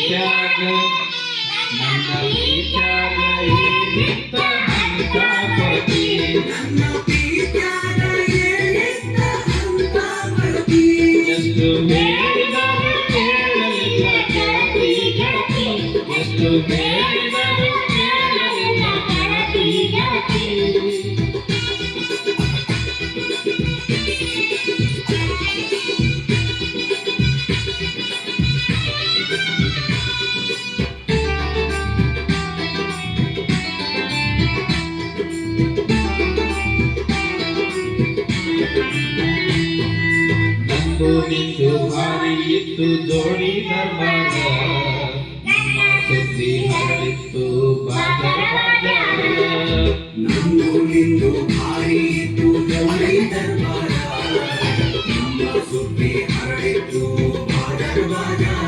ಪ್ರೀತ್ಯಾಗ ನನ್ನ ಪ್ರೀತ್ಯಾಗ ಏನಿತ್ತ ಅಂತ ಕೊಡ್ತಿ ನನ್ನ ಪ್ರೀತ್ಯಾಗ ಏನಿತ್ತ ಅಂತ ಕೊಡ್ತಿ ಎಷ್ಟು ಹೇಳಿದರು ಕೇಳಲಿಲ್ಲ ಗೆಳತಿ ಗೆಳತಿ ಎಷ್ಟು ಹೇಳಿದರು ಕೇಳಲಿಲ್ಲ ಗೆಳತಿ ಗೆಳತಿ ನಂದು ನಿಂದು ಭಾರಿ ಇತ್ತು ಜೋಡಿ ದರ್ಬಾರ ನಮ್ಮ ಸುದ್ದಿ ಹರಡಿತ್ತು ಬಾಜರ ಬಾಜಾರ ನಂದು ನಿಂದು ಭಾರಿ ಇತ್ತು ಜೋಡಿ ದರ್ಬಾರ ನಮ್ಮ ಸುದ್ದಿ ಹರಡಿತ್ತು ಬಾಜರ ಬಾಜಾರ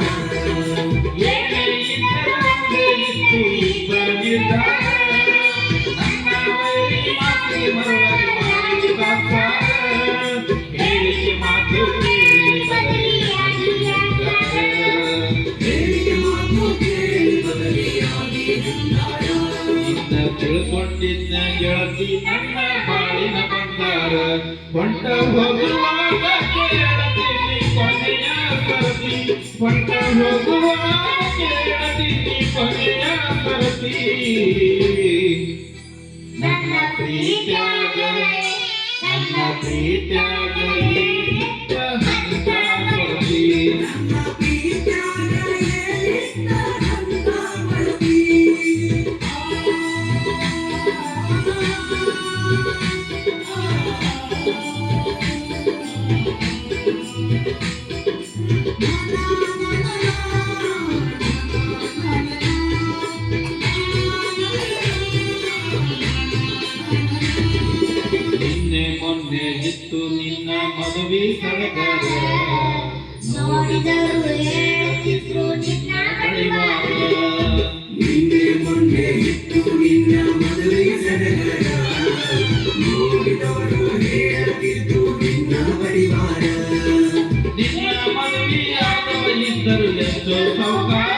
ಏಕೆ ಇದ್ದರಂತೆ ಇತ್ತು ಇಬ್ಬರ ನಿರ್ಧಾರ ನನ್ನ ವೈರಿ ಮಾತಿಗೆ ಮರಳಿ ಮಾಡಿ ಕಾಪಾಡ ಹೇಳಿಕೆ ಮಾತು ಕೇಳಿ ಬದಲಿಯಾಗಿ ಹೇಳಿಕೆ ಮಾತು ಕೇಳಿ ಬದಲಿಯಾಗಿ ಇನ್ನ ತಿಳ್ಕೊಂಡಿದ್ದ ಗೆಳತಿ ನನ್ನ ಬಾಳಿನ ಬಂದಾರ ಹೊಂಟ ಹೋಗುವಾಗ ಕೇಳತೀನಿ ಕೊನೆಯ ಸರತಿ ಹೊಂಟ ಹೋಗುವಾಗ ಕೇಳತೀನಿ ಕೊನೆಯ ಸರತಿ ನನ್ನ ಪ್ರೀತ್ಯಾಗ ಏನಿತ್ತ ಅಂತ ಕೊಡ್ತಿ ನನ್ನ ಪ್ರೀತ್ಯಾಗ ಏನಿತ್ತ ಅಂತ ಕೊಡ್ತಿ ನಿನ್ನೆ ಮೊನ್ನೆ ಇತ್ತು ನಿನ್ನ ಮದುವೆ ಸಡಗರ ನೋಡಿದರು ಹೇಳುತ್ತಿದ್ರು ನಿನ್ನ ಬಡಿವಾರ ನಿನ್ನೆ ಮೊನ್ನೆ ಇತ್ತು ನಿನ್ನ ಮದುವೆ ಸಡಗರ ನೋಡಿದವರು ಹೇಳುತ್ತಿದ್ದು ನಿನ್ನ ಬಡಿವಾರ ನಿನ್ನ ಮದುವೆಯಾದವ ಇದ್ದರು ಎಷ್ಟೋ ಸೌಕಾರ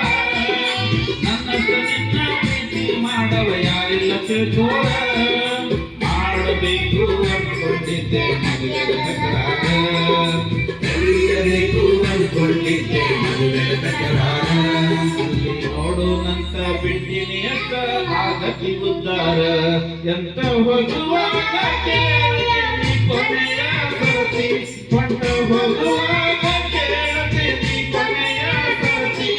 ನನ್ನಷ್ಟು ನಿನ್ನ ಪ್ರೀತಿ ಮಾಡವ ಯಾರಿಲ್ಲ ತಿಳ್ಕೋರ ಮಾಡಬೇಕು ಅಂದ್ಕೊಂಡಿದ್ದೆ ಮದುವೆ ತಕರಾರ ಕಲಿಯಬೇಕು ಅಂದ್ಕೊಂಡಿದ್ದೆ ಮದುವೆ ತಕರಾರ ನೋಡೋನಂತ ಬಿಟ್ಟಿನಿ ಅಕ್ಕ ಆಗತಿ ಉದ್ದಾರ ಎಂತ ಹೋಗುವಾಗ ಕೇಳ್ತೀನಿ ಕೊನೆಯ ಸರತಿ ಹೊಂಟ ಹೋಗುವಾಗ ಕೇಳ್ತೀನಿ ಕೊನೆಯ ಸರತಿ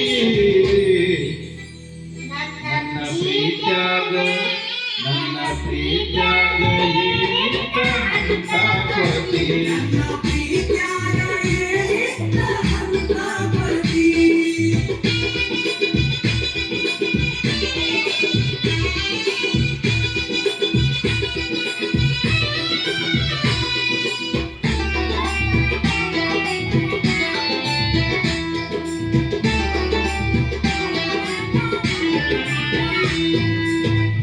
ನನ್ನ ಪ್ರೀತ್ಯಾಗ ಏನಿತ್ತ ಅಂತ ಕೊಡ್ತಿ ನನ್ನ ಪ್ರೀತ್ಯಾಗ ಏನಿತ್ತ ಅಂತ ಕೊಡ್ತಿ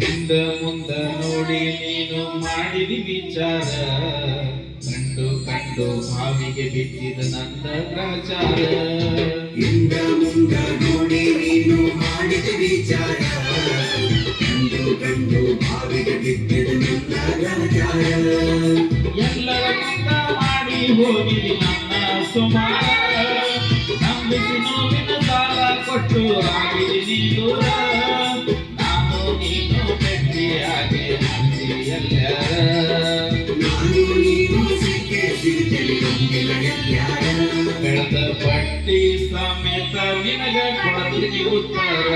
ಹಿಂದ ಮುಂದ ನೋಡಿ ನೀನು ಮಾಡಿದಿ ವಿಚಾರ ಕಂಡು ಕಂಡು ಭಾವಿಗೆ ಬಿದ್ದಿದ ನಂದ ಪ್ರಚಾರ ಹಿಂದ ಮುಂದ ನೋಡಿ ನೀನು ಮಾಡಿದ ವಿಚಾರ ಕಂಡು ಕಂಡು ಭಾವಿಗೆ ಬಿದ್ದಿದ ನನ್ನ ಗ್ರಹಚಾರ ಎಲ್ಲರ ಮುಂದ ಮಾಡಿ ಹೋಗಿದಿ ನನ್ನ ಸುಮಾರ ನಂಬಿಸಿ ನೋವಿನ ಸಾಲ ಕೊಟ್ಟು ಆಗಿದಿ ನೀ ದೂರ ನಾನು ನೀನು ಭೇಟಿಯಾಗಿ ಎಲ್ಲರ ನಾನು ನೀನು ಸಿಕ್ಕಿ ಸಿರಿತಲಿ ನಮ್ಮಿಲ ಎಲ್ಲಾರ ಬೆಳೆದ ಬಟ್ಟಿ ಸಮೇತ ನಿನಗ ಕೊಡ್ತೀನಿ ಉತ್ತರ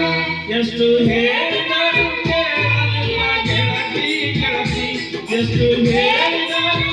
ಎಷ್ಟು ಹೇಳಿದರು ಕೇಳಲಿಲ್ಲ ಗೆಳತಿ ಗೆಳತಿ ಎಷ್ಟು ಹೇಳಿದರು